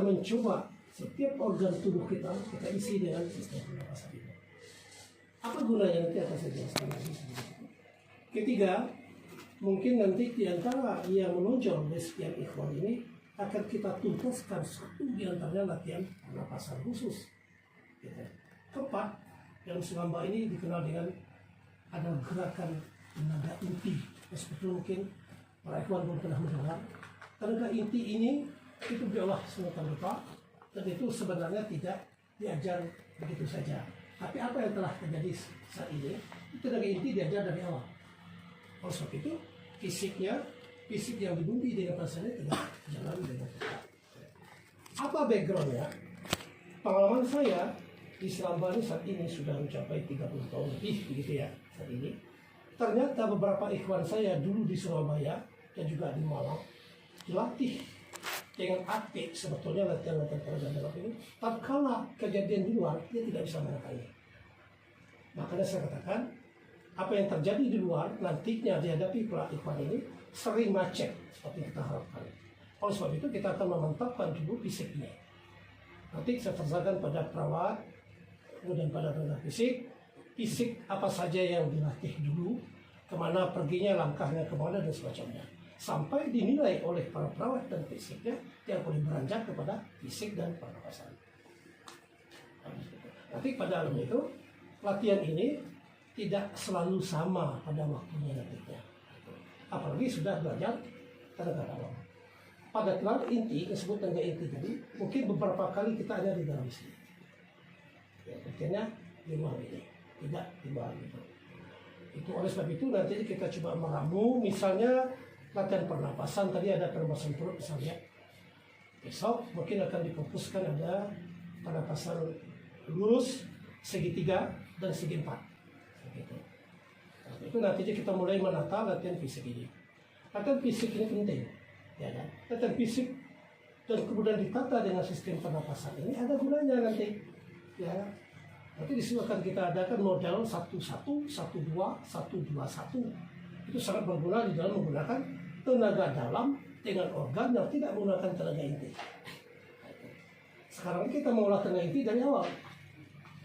mencoba setiap organ tubuh kita isi dengan sistem pernapasan itu. Apa gunanya nanti akan saya jelaskan lagi. Ketiga, mungkin nanti di antara yang menonjol dari sekian ikhwan ini akan kita tuntaskan satu di antaranya latihan pernapasan khusus. Keempat, yang selama ini dikenal dengan ada gerakan tenaga inti. Seperti mungkin para ikhwan belum pernah mendengar. Tenaga inti ini itu diolah sedemikian rupa dan itu sebenarnya tidak diajar begitu saja. Tapi apa yang telah terjadi saat ini, tenaga inti diajar dari awal. Oleh sebab itu, fisik yang dibumbui dengan pasannya tidak jalan dengan tepat. Apa backgroundnya? Pengalaman saya di Selambani saat ini sudah mencapai 30 tahun lebih begitu ya saat ini. Ternyata beberapa ikhwan saya dulu di Surabaya dan juga di Malang dilatih dengan aktif sebetulnya latihan-latihan tenaga dalam ini. Tatkala kejadian di luar dia tidak bisa menekannya. Makanya saya katakan apa yang terjadi di luar nantinya dihadapi para ikhwan ini sering macet seperti kita harapkan. Oleh sebab itu kita akan memantapkan dulu fisiknya. Nanti saya terserahkan pada perawat, kemudian pada tenaga fisik apa saja yang dilatih dulu, kemana perginya, langkahnya kemana dan semacamnya. Sampai dinilai oleh para perawat dan fisiknya yang boleh beranjak kepada fisik dan pernapasan. Nanti pada alam itu latihan ini tidak selalu sama pada waktunya nantinya. Apalagi sudah belajar tenaga dalam. Pada tenaga inti, disebut tenaga inti tadi, mungkin beberapa kali kita ada di dalam sini. Ya, artinya di luar ini, tidak di bawah itu. Itu oleh sebab itu nanti kita coba meramu, misalnya latihan pernapasan tadi ada pernapasan perut misalnya. Besok mungkin akan difokuskan ada pernapasan lurus, segitiga dan segi empat. Begitu. Nah, itu nantinya kita mulai menata latihan fisik ini. Latihan fisik ini penting, ya kan? Latihan fisik dan kemudian ditata dengan sistem pernapasan ini ada gunanya nanti, ya. Nanti disitu akan kita adakan model 1-1, 1-2, 1-2-1. Itu sangat berguna di dalam menggunakan tenaga dalam dengan organ yang tidak menggunakan tenaga inti. Sekarang kita mengolah tenaga inti dari awal.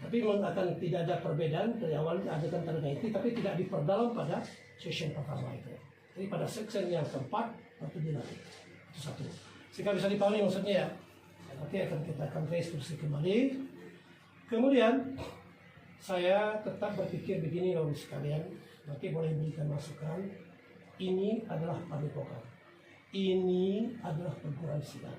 Tapi memang akan tidak ada perbedaan dari awal adakan tenaga inti, tapi tidak diperdalam pada session pertama itu. Jadi pada section yang keempat itu dilatih. Itu satu. Sehingga bisa dipahami maksudnya ya. Nanti akan kita akan reinstruksi kembali. Kemudian saya tetap berpikir begini Bapak sekalian, nanti boleh berikan masukan. Ini adalah padepokan. Ini adalah perguruan silat.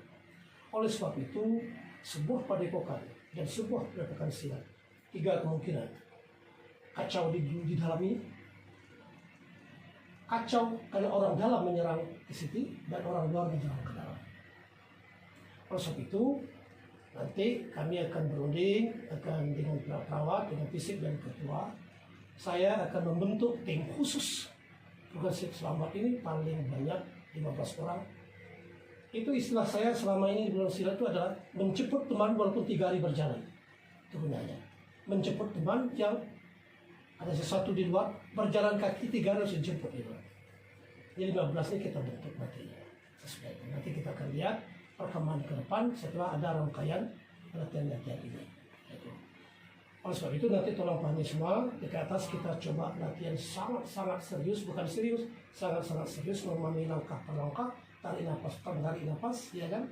Oleh sebab itu, sebuah padepokan dan sebuah padepokan silat, 3 kemungkinan. Kacau di dalam ini. Kacau karena orang dalam menyerang ke situ dan orang luar menyerang ke dalam. Oleh sebab itu, nanti kami akan berunding, akan dengan perawat, dengan fisik dan ketua. Saya akan membentuk tim khusus. Tugas selamat ini paling banyak 15 orang. Itu istilah saya selama ini di bulan silat itu adalah menjemput teman walaupun 3 hari berjalan. Itu gunanya. Menjemput teman yang ada sesuatu di luar, berjalan kaki 3 hari harus dijemput di luar. Jadi 15 ini kita bentuk nantinya. Nanti kita akan lihat perkembangan ke depan setelah ada rangkaian latihan-latihan ini. Oleh sebab itu nanti tolong pahami semua, di atas kita coba latihan sangat-sangat serius, bukan serius, sangat-sangat serius memahami langkah per langkah, tarik nafas, ya kan?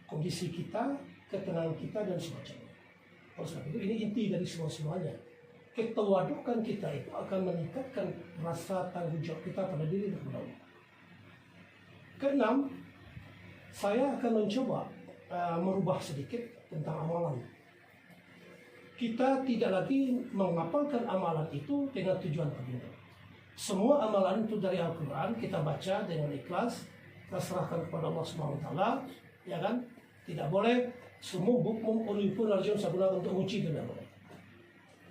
Kondisi kita, ketenangan kita dan semacamnya. Oleh sebab itu ini inti dari semuanya. Ketewadukan kita itu akan meningkatkan rasa tanggung jawab kita pada diri dan Allah. Keenam, saya akan mencoba merubah sedikit tentang amalan. Kita tidak lagi menghafalkan amalan itu dengan tujuan tertentu. Semua amalan itu dari Al-Quran kita baca dengan ikhlas, kita serahkan kepada Allah SWT, ya kan? Tidak boleh semua bukmum ulipun arjun saya gunakan untuk uji, tidak boleh.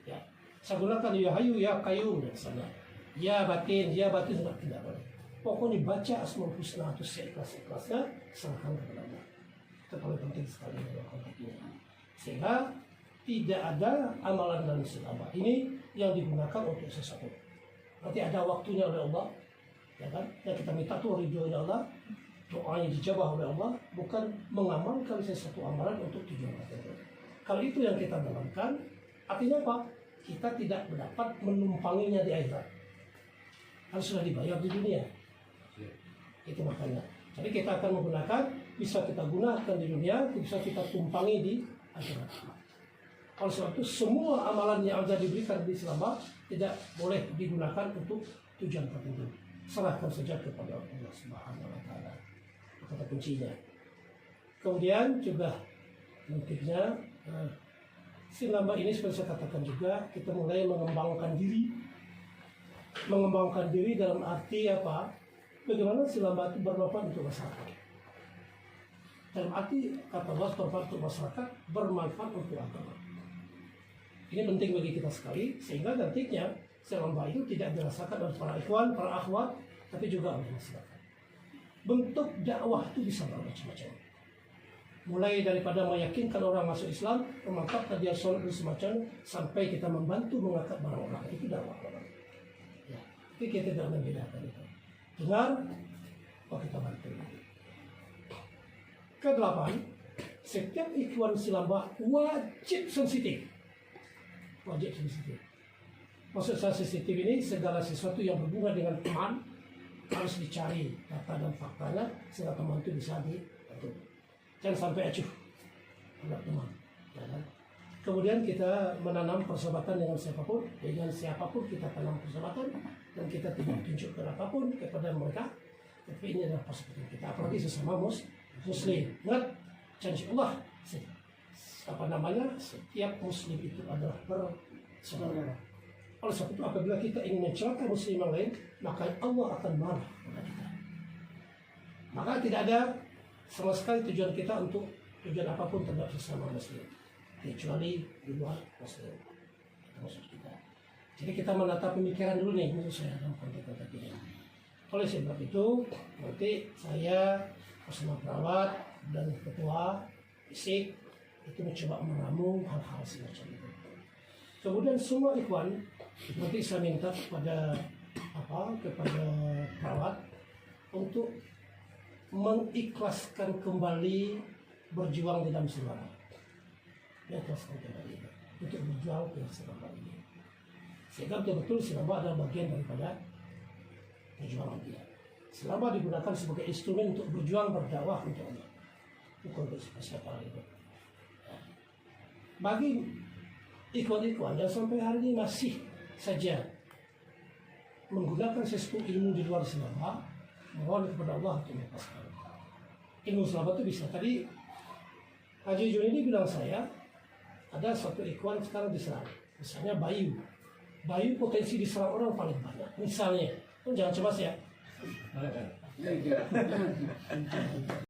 Ya, saya gunakan ya hayu ya qayyum dan sana. Ya batin tidak boleh. Pokoknya baca Asmaul Husna itu seikhlas-ikhlasnya, serahkan kepada Allah. Itu paling penting sekali dalam konteks ini. Sehingga tidak ada amalan dalam selama ini yang digunakan untuk sesuatu. Nanti ada waktunya oleh Allah, ya kan? Yang kita minta tuh ridho oleh Allah. doanya dijawab oleh Allah, bukan mengamalkan sesuatu amalan untuk tujuan tertentu. Kalau itu yang kita dalamkan, artinya apa? Kita tidak dapat menumpanginya di akhirat. Harus sudah dibayar di dunia. Itu makanya. Jadi kita akan menggunakan, bisa kita gunakan di dunia, bisa kita tumpangi di akhirat. Oleh sebab itu semua amalan yang ada diberikan di Islam tidak boleh digunakan untuk tujuan tertentu. Serahkan saja kepada Allah Subhanahu wa taala. Kata kuncinya. Kemudian juga nantinya selama ini seperti saya katakan juga, kita mulai mengembangkan diri. Mengembangkan diri dalam arti apa? Bagaimana selama itu bermanfaat untuk masyarakat. Dalam arti kata Allah bermanfaat untuk masyarakat, bermanfaat untuk agama. Ini penting bagi kita sekali, sehingga nantinya selama itu tidak dirasakan oleh para ikhwan, para akhwat, tapi juga oleh masyarakat. Bentuk dakwah itu bisa bermacam-macam. Mulai daripada meyakinkan orang masuk Islam, memantapkan dia sholat dan semacam, sampai kita membantu mengangkat barang orang. Itu dakwah orang. Ya, tapi kita tidak membedakan itu. Dengar, kita bantu. Kedelapan, setiap ikhwan silambah wajib sensitif. Wajib sensitif. Maksud saya sensitif ini segala sesuatu yang berhubungan dengan teman harus dicari data dan faktanya sehingga teman itu bisa dibantu. Jangan sampai acuh terhadap teman. Ya kan? Kemudian kita menanam persahabatan dengan siapapun kita tanam persahabatan dan kita tidak tunjukkan apapun kepada mereka. Tapi ini adalah persahabatan kita, apalagi sesama muslim. Ingat janji Allah. Setiap muslim itu adalah bersaudara. Oleh sebab itu apabila kita ingin mencelaka muslim yang lain, maka Allah akan marah kepada kita. Maka tidak ada sama sekali tujuan kita untuk tujuan apapun terhadap sesama muslim, kecuali di luar muslim. Itu maksud kita. Jadi kita menata pemikiran dulu nih, menurut saya dalam konteks tadi. Oleh sebab itu nanti saya bersama perawat dan ketua fisik itu mencoba meramu hal-hal semacam itu. Kemudian semua ikhwan nanti saya minta kepada perawat untuk mengikhlaskan kembali berjuang di dalam selama. Mengikhlaskan kembali untuk berjuang di selama ini. Sehingga betul-betul selama adalah bagian daripada perjuangan dia. Selama digunakan sebagai instrumen untuk berjuang berdakwah untuk Allah. Bukan untuk siapa itu. Bagi ikhwan-ikhwan yang sampai hari ini masih saja menggunakan sesuatu ilmu di luar selama, mohon kepada Allah untuk melepaskan. Ilmu selama itu bisa. Tadi Haji Junidi bilang saya, ada satu ikhwan sekarang diserang. Misalnya Bayu. Bayu potensi diserang orang paling banyak. Misalnya, jangan cemas ya.